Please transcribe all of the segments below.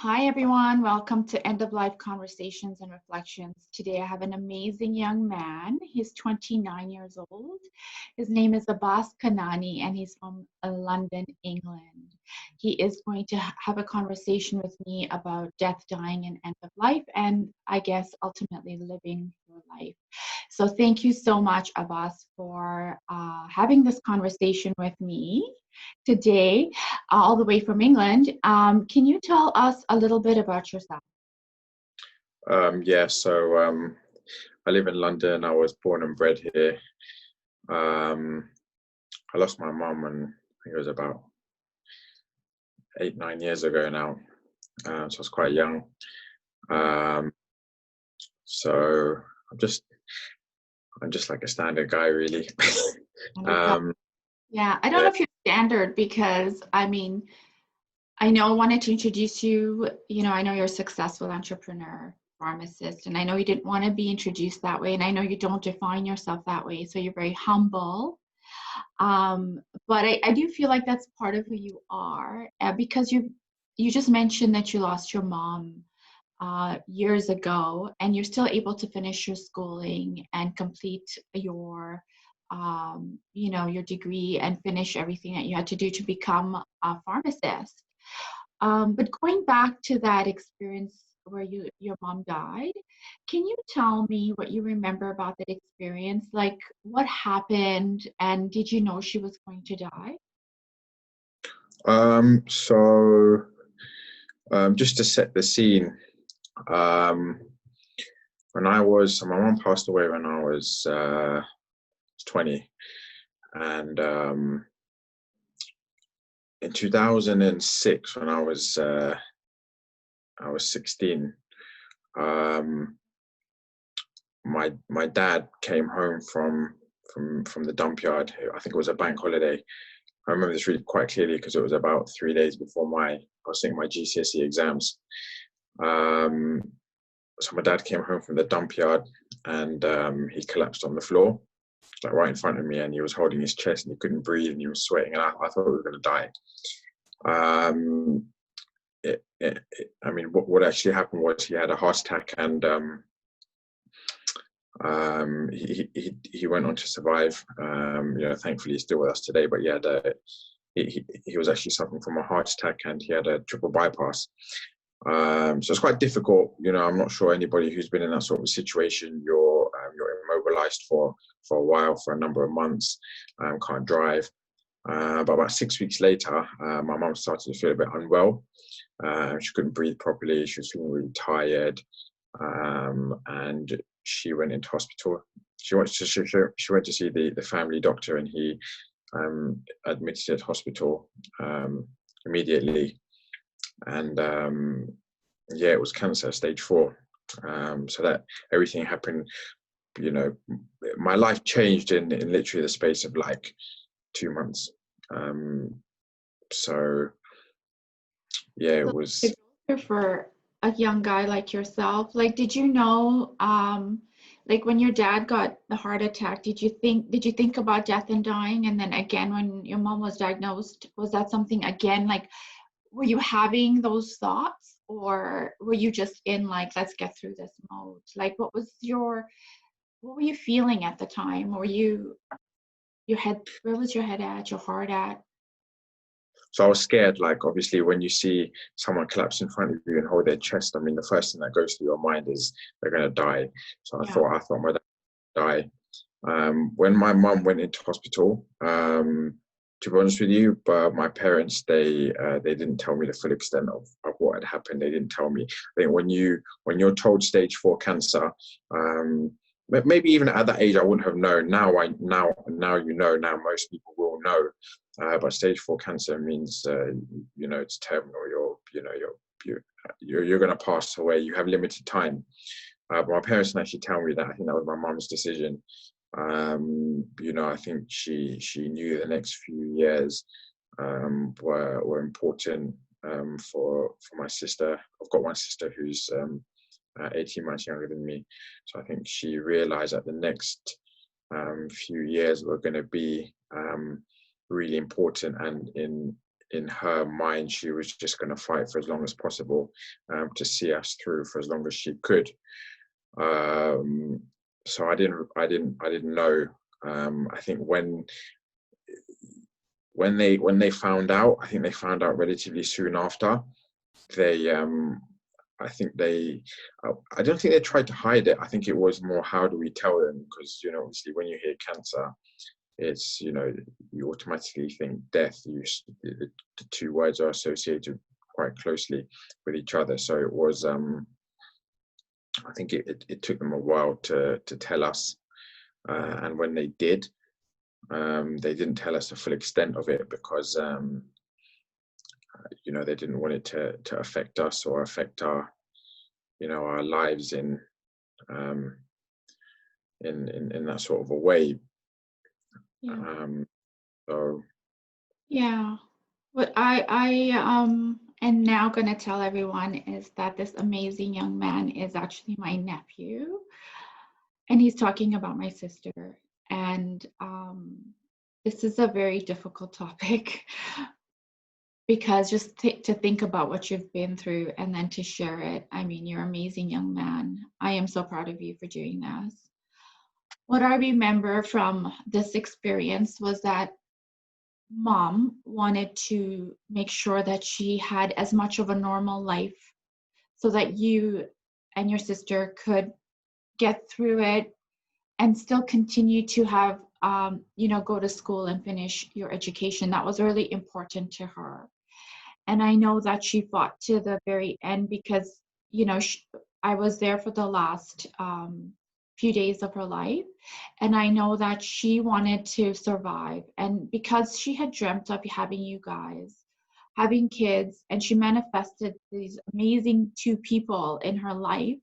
Hi, everyone. Welcome to End of Life Conversations and Reflections. Today, I have an amazing young man. He's 29 years old. His name is Abbas Kanani, and he's from London, England. He is going to have a conversation with me about death, dying, and end of life, and I guess ultimately living your life. So, thank you so much, Abbas, for having this conversation with me today, all the way from England. Can you tell us a little bit about yourself? So I live in London. I was born and bred here. I lost my mum when I think it was about 8-9 years ago now. So I was quite young. So I'm just like a standard guy, really. Yeah, I don't know if you're standard because I know I wanted to introduce you. I know you're a successful entrepreneur, pharmacist, and I know you didn't want to be introduced that way, and I know you don't define yourself that way, so you're very humble. But I do feel like that's part of who you are, because you just mentioned that you lost your mom years ago, and you're still able to finish your schooling and complete your your degree and finish everything that you had to do to become a pharmacist. But going back to that experience where your mom died, can you tell me what you remember about that experience? Like, what happened, and did you know she was going to die? Just to set the scene, my mom passed away when I was 20, and in 2006, when I was 16, my dad came home from the dump yard. I think it was a bank holiday. I remember this really quite clearly because it was about 3 days before I was taking my GCSE exams. So my dad came home from the dump yard, and he collapsed on the floor, like right in front of me, and he was holding his chest and he couldn't breathe and he was sweating, and I thought we were going to die. What actually happened was he had a heart attack, and he went on to survive. Thankfully he's still with us today, but he was actually suffering from a heart attack, and he had a triple bypass. So it's quite difficult. I'm not sure anybody who's been in that sort of situation. You're immobilized for a while, for a number of months, can't drive. But about 6 weeks later, my mum started to feel a bit unwell. She couldn't breathe properly. She was feeling really tired, and she went into hospital. She went to see the family doctor, and he admitted her to hospital immediately. And it was cancer, stage 4. So that everything happened. My life changed in literally the space of like 2 months. It was for a young guy like yourself. Like, did you know, like when your dad got the heart attack, did you think about death and dying? And then again, when your mom was diagnosed, was that something again, like, were you having those thoughts, or were you just in like, let's get through this mode? Like, what were you feeling at the time? Were where was your head at, your heart at? So I was scared. Like, obviously, when you see someone collapse in front of you and hold their chest, the first thing that goes through your mind is they're going to die. So I thought my dad would die. When my mum went into hospital, to be honest with you, but my parents, they didn't tell me the full extent of what had happened. They didn't tell me. I think when you're told stage 4 cancer, maybe even at that age I wouldn't have known. Now now most people will know. But stage 4 cancer means it's terminal. You're going to pass away. You have limited time. But my parents didn't actually tell me that. I think that was my mum's decision. I think she knew the next few years were important for my sister. I've got one sister who's 18 months younger than me, so I think she realized that the next few years were going to be really important and in her mind, she was just going to fight for as long as possible, to see us through for as long as she could. So I didn't know. I think when they found out, I think they found out relatively soon after. They I think they, I don't think they tried to hide it. I think it was more, how do we tell them? Because, you know, obviously when you hear cancer, it's, you know, you automatically think death. The two words are associated quite closely with each other. So it was, I think it took them a while to tell us. And when they did, they didn't tell us the full extent of it because, you know, they didn't want it to affect us or affect our, you know, our lives in that sort of a way. Yeah. So Yeah. What I am now going to tell everyone is that this amazing young man is actually my nephew, and he's talking about my sister. And this is a very difficult topic because just to think about what you've been through and then to share it. I mean, you're an amazing young man. I am so proud of you for doing this. What I remember from this experience was that mom wanted to make sure that she had as much of a normal life so that you and your sister could get through it and still continue to have go to school and finish your education. That was really important to her. And I know that she fought to the very end because, I was there for the last few days of her life. And I know that she wanted to survive. And because she had dreamt of having you guys, having kids, and she manifested these amazing two people in her life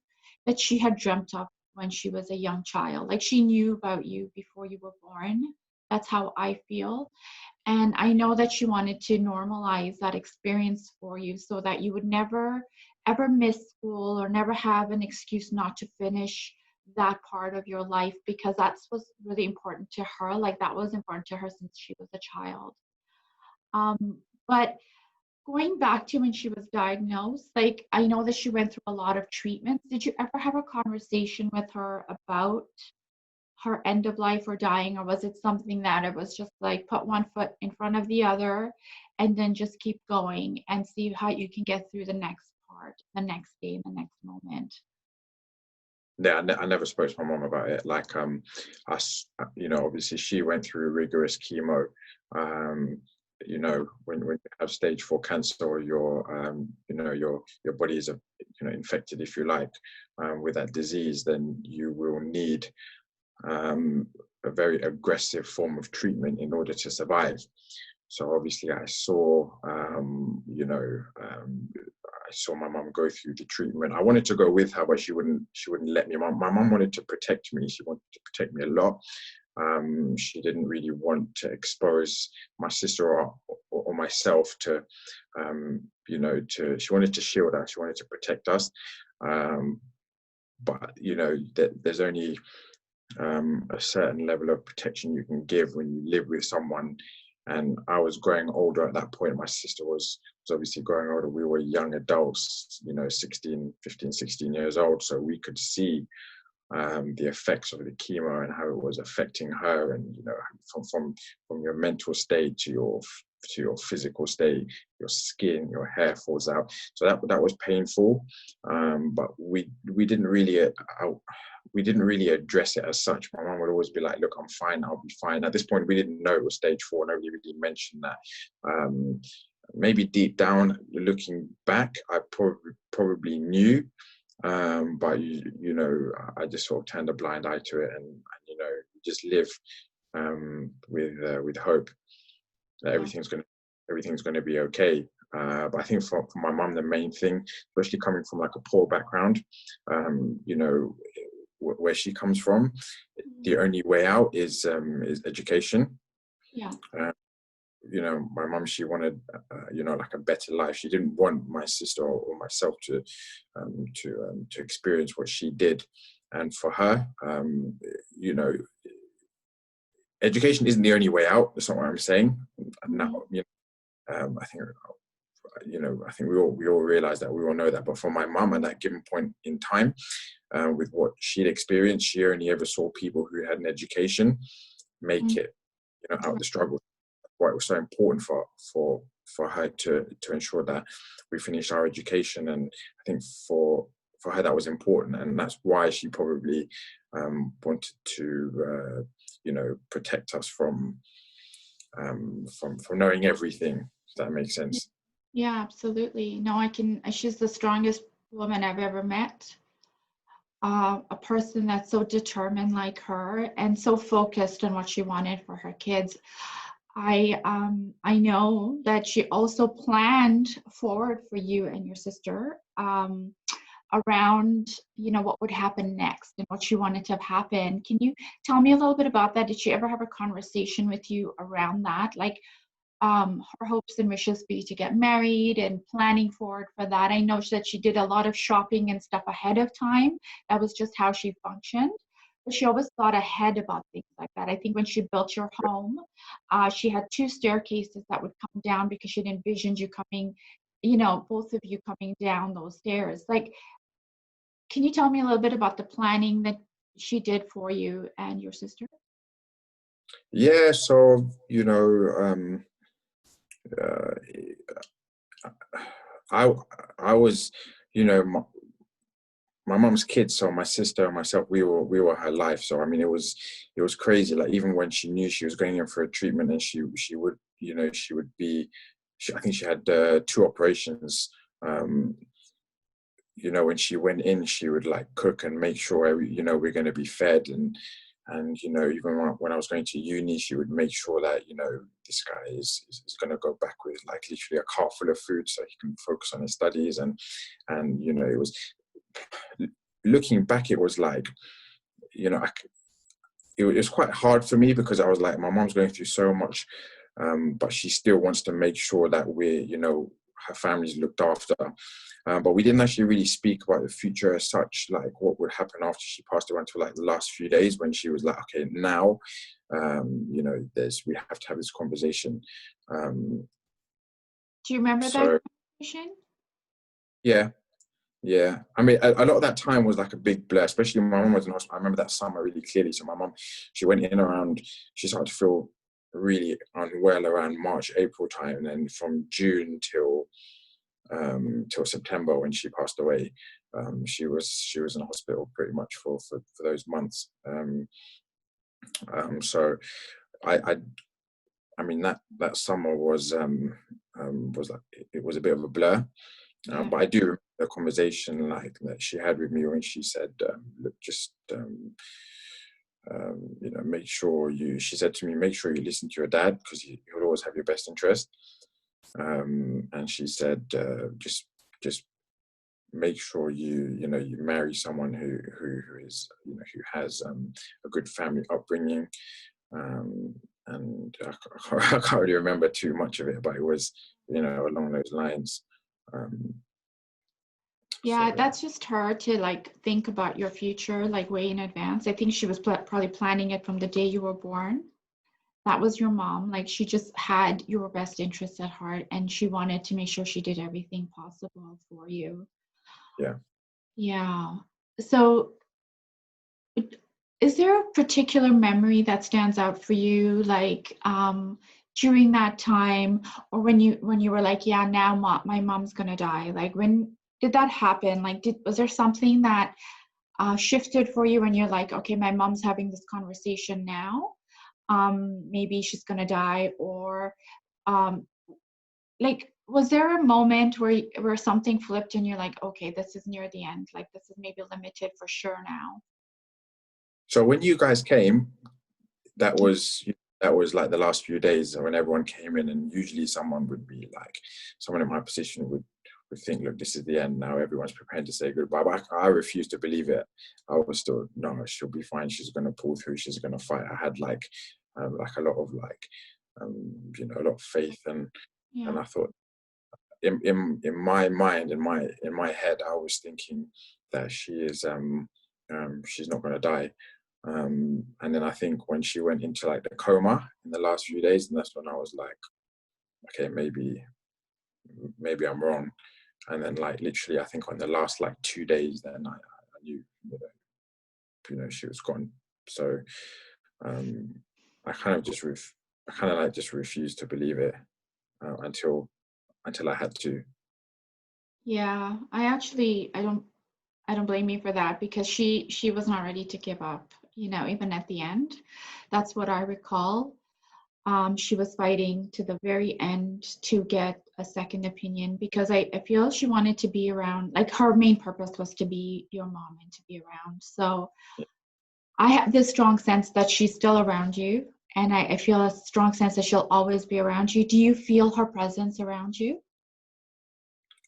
that she had dreamt of when she was a young child. Like she knew about you before you were born. That's how I feel. And I know that she wanted to normalize that experience for you so that you would never, ever miss school or never have an excuse not to finish that part of your life, because that's was really important to her. Like that was important to her since she was a child. But going back to when she was diagnosed, like I know that she went through a lot of treatments. Did you ever have a conversation with her about her end of life or dying, or was it something that it was just like put one foot in front of the other and then just keep going and see how you can get through the next part, the next day, the next moment? yeah, I never spoke to my mom about it. Like, you know, obviously she went through rigorous chemo. You know, when you have stage 4 cancer, or you know, your body is, you know, infected, if you like, with that disease, then you will need a very aggressive form of treatment in order to survive. So obviously, I saw, you know, I saw my mum go through the treatment. I wanted to go with her, but she wouldn't let me. My mum wanted to protect me. She wanted to protect me a lot. She didn't really want to expose my sister or myself to, you know, she wanted to shield us. She wanted to protect us. But, you know, there's only a certain level of protection you can give when you live with someone. And I was growing older at that point. My sister was obviously growing older. We were young adults, you know, 15, 16 years old. So we could see the effects of the chemo and how it was affecting her. And, you know, from your mental state to your physical state, your skin, your hair falls out. So that was painful. But we didn't really address it as such. My mom would always be like, look, I'm fine, I'll be fine. At this point, we didn't know it was stage 4. Nobody really mentioned that. Maybe deep down, looking back, I probably knew. But you know, I just sort of turned a blind eye to it, and you know, just live with hope that everything's gonna be okay. But I think for my mum, the main thing, especially coming from like a poor background, you know, where she comes from, the only way out is education. Yeah. You know, my mum, she wanted, you know, like a better life. She didn't want my sister or myself to experience what she did. And for her, you know, education isn't the only way out. That's not what I'm saying. Now, you know, I think, I think we all realize that, we all know that. But for my mum at that given point in time, with what she'd experienced, she only ever saw people who had an education make Mm. it, out the struggle. Why it was so important for her to ensure that we finished our education. And I think for her that was important, and that's why she probably wanted to protect us from knowing everything, if that makes sense. Yeah, absolutely. No, she's the strongest woman I've ever met. A person that's so determined like her and so focused on what she wanted for her kids. I know that she also planned forward for you and your sister, around, what would happen next and what she wanted to have happen. Can you tell me a little bit about that? Did she ever have a conversation with you around that? Like, her hopes and wishes be to get married and planning forward for that. I know that she did a lot of shopping and stuff ahead of time. That was just how she functioned. But she always thought ahead about things like that. I think when she built your home, she had two staircases that would come down because she'd envisioned you coming, both of you coming down those stairs. Like, can you tell me a little bit about the planning that she did for you and your sister? Yeah, so uh, I I was, my mom's kids, so my sister and myself, we were her life. So I mean, it was crazy. Like, even when she knew she was going in for a treatment, and she would, she would be, I think she had two operations. Um, when she went in, she would like cook and make sure we're going to be fed. And even when I was going to uni, she would make sure that this guy is going to go back with like literally a cart full of food so he can focus on his studies. And it was, looking back, it was like, it was quite hard for me, because I was like, my mom's going through so much, but she still wants to make sure that her family's looked after. But we didn't actually really speak about the future as such, like what would happen after she passed away, until like the last few days, when she was like, okay, now, we have to have this conversation. Um, Do you remember that so conversation? yeah, yeah. I mean, a lot of that time was like a big blur, especially when my mom was in hospital. I remember that summer really clearly. So my mom, she went in around, she started to feel really unwell around March, April time. And then from June till September, when she passed away, she was in hospital pretty much for those months. So I mean, that summer was like, it was a bit of a blur. Yeah. But I do remember the conversation like that she had with me, when she said, "Look, just make sure you." She said to me, "Make sure you listen to your dad, because he'll always have your best interest." And she said, "Just make sure you marry someone who is who has a good family upbringing." And I can't really remember too much of it, but it was along those lines. Um, Yeah, so that's just her to like think about your future, like way in advance. I think she was probably planning it from the day you were born. That was your mom. Like, she just had your best interests at heart and she wanted to make sure she did everything possible for you. yeah. Yeah. So, is there a particular memory that stands out for you, like, during that time, or when you were like, yeah, now my mom's gonna die? Like, when did that happen? Like, was there something that shifted for you when you're like, okay, my mom's having this conversation now? Maybe she's gonna die, or um, like, was there a moment where something flipped and you're like, okay, this is near the end. Like, this is maybe limited for sure now. So when you guys came, that was like the last few days when everyone came in, and usually someone in my position would think, look, this is the end now. Everyone's preparing to say goodbye. But I refused to believe it. I was still, no, she'll be fine. She's going to pull through. She's going to fight. I had like a lot of a lot of faith, and Yeah. I thought, in my mind, in my head, I was thinking that she's not going to die. And then I think when she went into like the coma in the last few days, and that's when I was like, okay, maybe I'm wrong. And then like literally, I think on the last like 2 days, then I knew, she was gone. So I kind of just refused to believe it until I had to. Yeah, I don't blame you for that because she was not ready to give up, even at the end. That's what I recall. She was fighting to the very end to get a second opinion because I feel she wanted to be around, like her main purpose was to be your mom and to be around. So I have this strong sense that she's still around you, and I feel a strong sense that she'll always be around you. Do you feel her presence around you?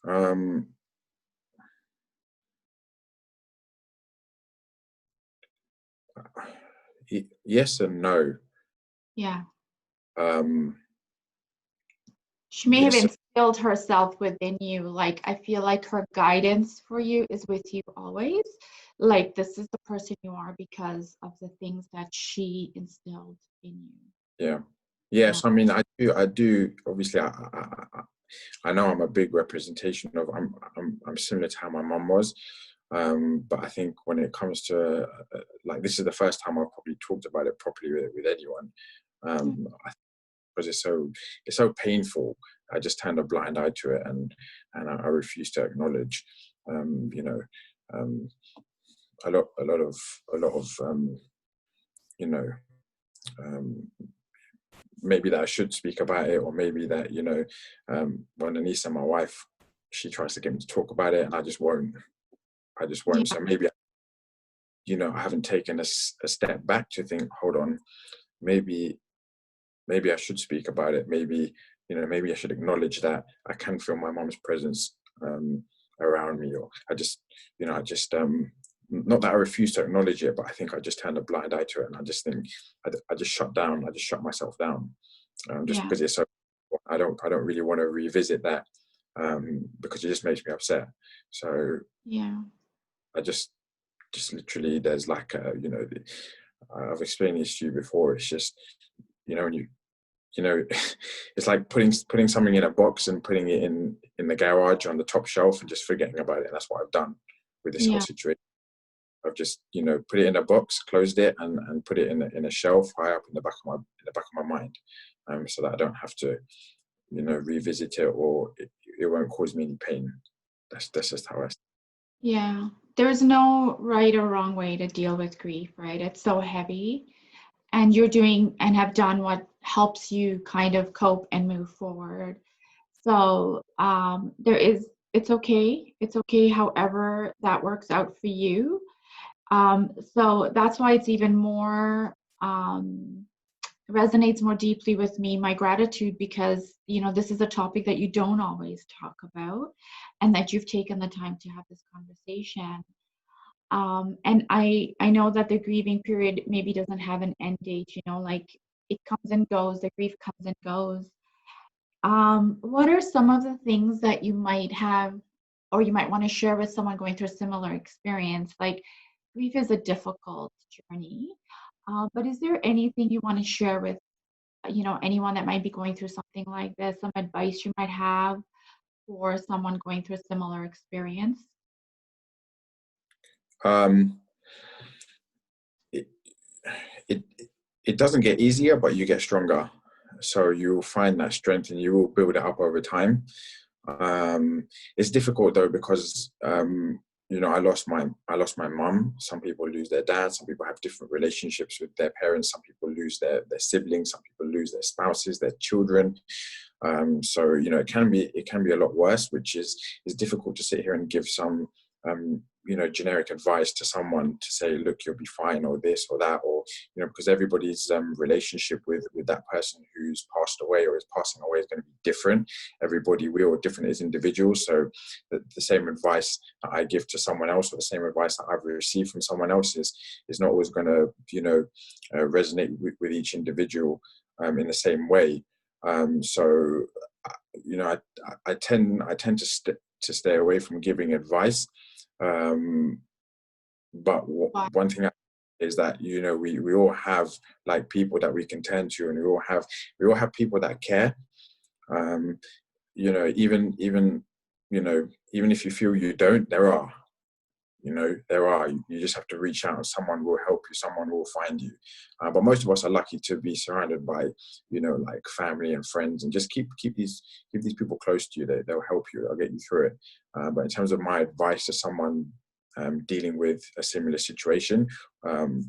Um, yes and no. Yeah. Um, She may have yes, instilled herself within you. Like, I feel like her guidance for you is with you always. Like, this is the person you are because of the things that she instilled in you. yeah, Yeah. yes. I mean, I do. Obviously, I know I'm a big representation of. I'm similar to how my mum was, but I think when it comes to like this is the first time I've probably talked about it properly with anyone. Because it's so painful. I just turned a blind eye to it, and I refuse to acknowledge, you know, um, a lot of you know, um, maybe that I should speak about it, or maybe that when Anissa, my wife, she tries to get me to talk about it, and I just won't. I just won't. Yeah. So maybe I haven't taken a step back to think, hold on, maybe maybe I should speak about it. Maybe I should acknowledge that I can feel my mom's presence around me, or not that I refuse to acknowledge it, but I think I just turned a blind eye to it, and I just think I just shut down. I just shut myself down, just Yeah. because it's so. I don't really want to revisit that because it just makes me upset. So Yeah. I just literally there's like I've explained this to you before. It's just when you it's like putting something in a box and putting it in the garage on the top shelf and just forgetting about it. And that's what I've done with this whole Yeah. situation. I've just put it in a box, closed it, and put it in a shelf high up in the back of my mind, so that I don't have to revisit it, or it won't cause me any pain. That's just how I. Yeah. There's no right or wrong way to deal with grief, right? It's so heavy. And you're doing and have done what helps you kind of cope and move forward. So it's okay. It's okay however that works out for you. So that's why it's even more resonates more deeply with me, my gratitude, because this is a topic that you don't always talk about, and that you've taken the time to have this conversation. And I know that the grieving period maybe doesn't have an end date, like it comes and goes, the grief comes and goes. What are some of the things that you might have or you might want to share with someone going through a similar experience? Like grief is a difficult journey, but is there anything you want to share with, anyone that might be going through something like this, some advice you might have for someone going through a similar experience? Um, it, it it doesn't get easier, but you get stronger. So you'll find that strength, and you will build it up over time. It's difficult though because I lost my mum. Some people lose their dad. Some people have different relationships with their parents. Some people lose their siblings. Some people lose their spouses, their children. So it can be a lot worse, which is difficult to sit here and give some generic advice to someone to say, look, you'll be fine, or this or that, or because everybody's relationship with that person who's passed away or is passing away is going to be different. We're all different as individuals, so the same advice that I give to someone else, or the same advice that I've received from someone else is not always going to resonate with each individual in the same way. So I tend to stay away from giving advice. But Wow. one thing is that we all have like people that we can turn to, and we all have people that care. Um, even even if you feel you don't, there are. You just have to reach out and someone will help you, someone will find you. But most of us are lucky to be surrounded by, like family and friends, and just keep these people close to you. They'll help you, they'll get you through it. But in terms of my advice to someone dealing with a similar situation, um,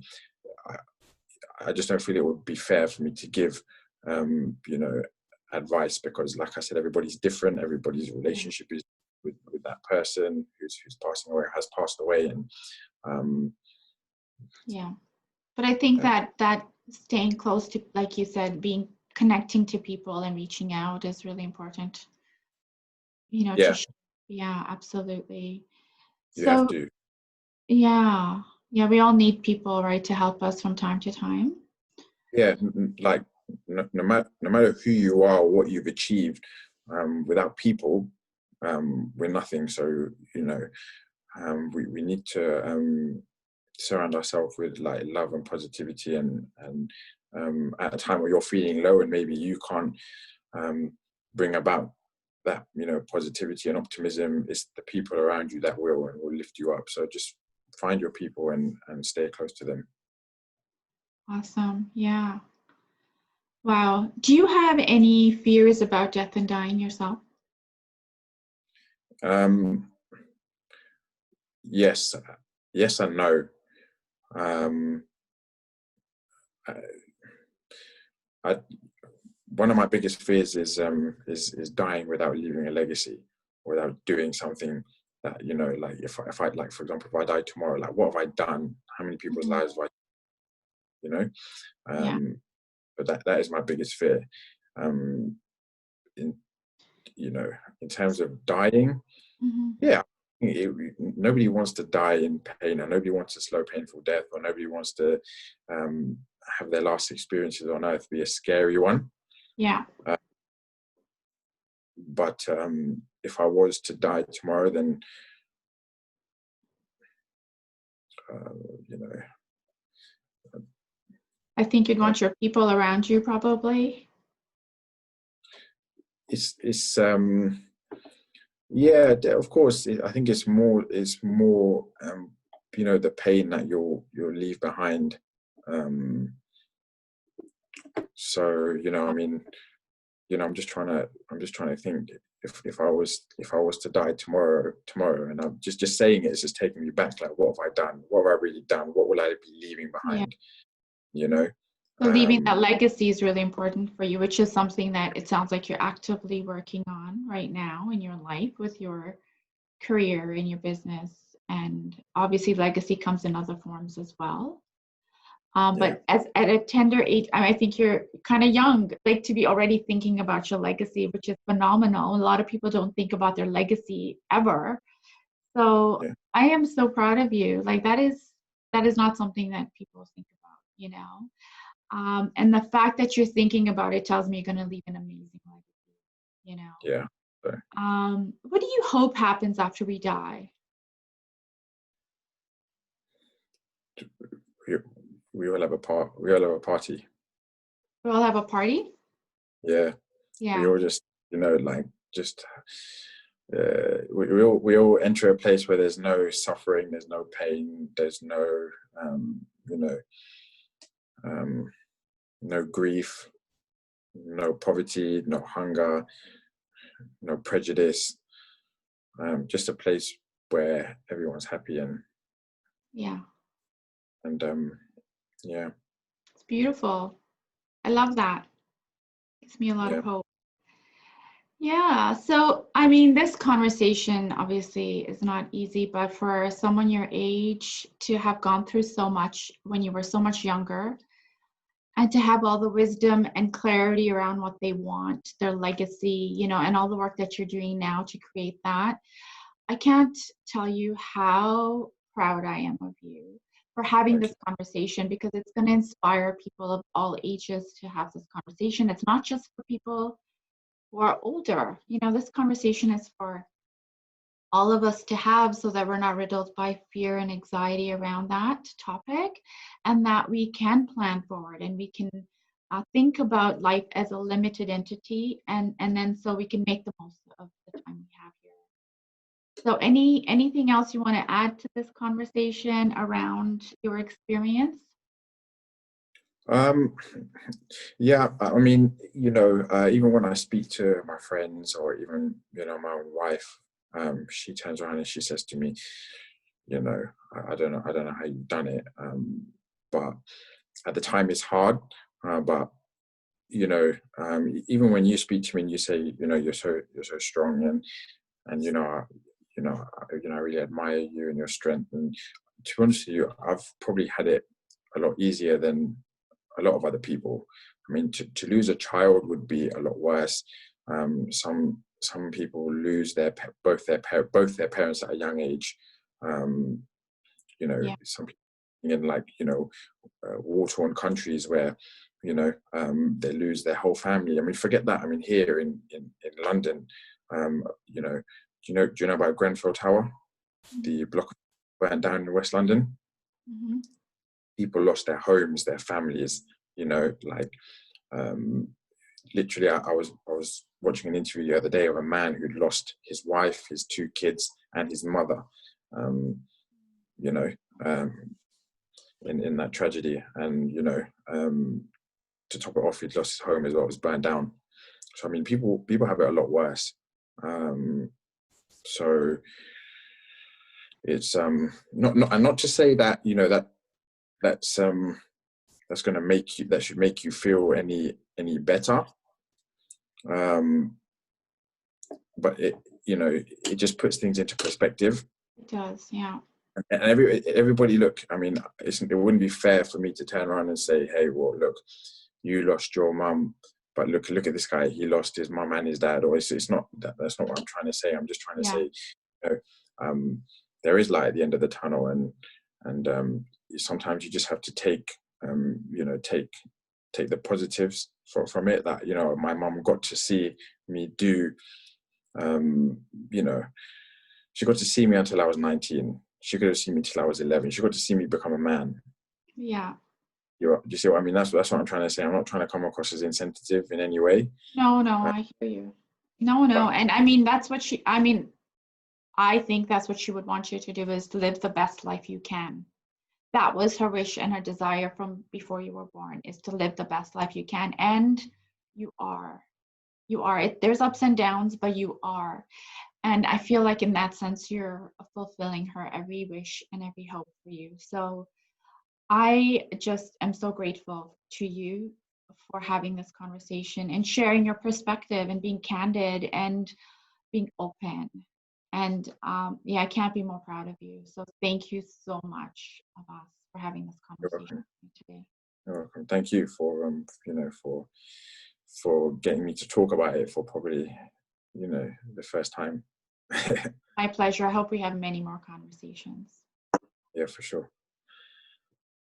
I just don't feel it would be fair for me to give advice, because like I said, everybody's different, everybody's relationship is with that person who's passing away, has passed away. And Yeah. But I think that staying close to, like you said, connecting to people and reaching out is really important. yeah, Yeah, absolutely. you have So to. yeah, we all need people, right, to help us from time to time. Yeah, like no matter who you are or what you've achieved, without people, we're nothing. So we need to surround ourselves with like love and positivity, and at a time where you're feeling low and maybe you can't bring about that positivity and optimism, it's the people around you that will lift you up. So just find your people and stay close to them. Awesome. Yeah. Wow. Do you have any fears about death and dying yourself? um yes, yes and no. um I, I One of my biggest fears is dying without leaving a legacy, without doing something that like if I like, for example, if I die tomorrow, like what have I done? How many people's Mhm. lives have I, you know? Yeah. Um, but that is my biggest fear. Um, in in terms of dying, Mhm. yeah, nobody wants to die in pain, or nobody wants a slow, painful death, or nobody wants to um, have their last experiences on earth be a scary one. Yeah. Uh, but if I was to die tomorrow, then uh, you know, I think you'd uh, want your people around you probably. it's yeah, of course. I think it's more the pain that you'll leave behind. Um, so I mean, I'm just trying to think, if I was to die tomorrow, and I'm just saying it's just taking me back, like what have I done? What have I really done? What will I be leaving Yeah. behind? You know. So leaving that Um, legacy is really important for you, which is something that it sounds like you're actively working on right now in your life with your career and your business. And obviously legacy comes in other forms as well. yeah, But as at a tender age, I think you're kind of young, like to be already thinking about your legacy, which is phenomenal. A lot of people don't think about their legacy ever. So yeah, I am so proud of you. Like that is not something that people think about. And the fact that you're thinking about it tells me you're going to leave an amazing legacy, you know. yeah. So What do you hope happens after we die? we, we all have a part. We all have a party. We'll have a party? Yeah, we Yeah. all just like just we all enter a place where there's no suffering, there's no pain, there's no um, you know um, no grief, no poverty, no hunger, no prejudice. Just a place where everyone's happy, Yeah. and yeah, It's beautiful. I love that. Gives me a lot of yeah, hope. Yeah. So, I mean, this conversation obviously is not easy, but for someone your age to have gone through so much when you were so much younger and to have all the wisdom and clarity around what they want, their legacy, and all the work that you're doing now to create that, I can't tell you how proud I am of you for having thank this you. conversation, because it's going to inspire people of all ages to have this conversation. It's not just for people who are older. This conversation is for all of us to have so that we're not riddled by fear and anxiety around that topic, and that we can plan forward and we can think about life as a limited entity, and then so we can make the most of the time we have here. So anything else you want to add to this conversation around your experience? Um, yeah, I mean, even when I speak to my friends or even, my wife, she turns around and she says to me, I don't know how you've done it. But at the time it's hard. But even when you speak to me and you say, you're so strong, and I really admire you and your strength. And to be honest with you, I've probably had it a lot easier than a lot of other people. I mean, to lose a child would be a lot worse. Some people lose both their parents at a young age. Um, Yeah, some people in, like, war-torn countries where they lose their whole family. I mean, forget that. I mean, here in London, do you know about Grenfell Tower, mhm, the block burned down in West London? mhm, People lost their homes, their families. Like, um, literally, I was watching an interview the other day of a man who'd lost his wife, his two kids, and his mother. Um, you know, um, in that tragedy, and to top it off, he'd lost his home as well. It was burned down. So I mean, people have it a lot worse. Um, so it's not to say that that's that's going to that should make you feel any better. Um, but it just puts things into perspective. it does. Yeah, And everybody, look, I mean, it wouldn't be fair for me to turn around and say, hey, well, look, you lost your mum, but look at this guy, he lost his mum and his dad. Or it's not that's not what I'm trying to say. I'm just trying to yeah, say, you know, there is light at the end of the tunnel, and sometimes you just have to take the positives from it. That my mum got to see me do. Um, you know, she got to see me until I was 19. She could have seen me till I was 11. She got to see me become a man. yeah. You see what I mean? That's what I'm trying to say. I'm not trying to come across as insensitive in any way. No, no, Uh, I hear you. No, no, but and I mean that's what she. I mean, I think that's what she would want you to do is to live the best life you can. That was her wish and her desire from before you were born is to live the best life you can, and you are. You are. There's ups and downs, but you are. And I feel like in that sense, you're fulfilling her every wish and every hope for you. So I just am so grateful to you for having this conversation and sharing your perspective and being candid and being open. And yeah, I can't be more proud of you. So thank you so much, Abbas, for having this you're conversation welcome. with me today. You're welcome. Thank you for for getting me to talk about it for probably the first time. My pleasure. I hope we have many more conversations. Yeah, for sure.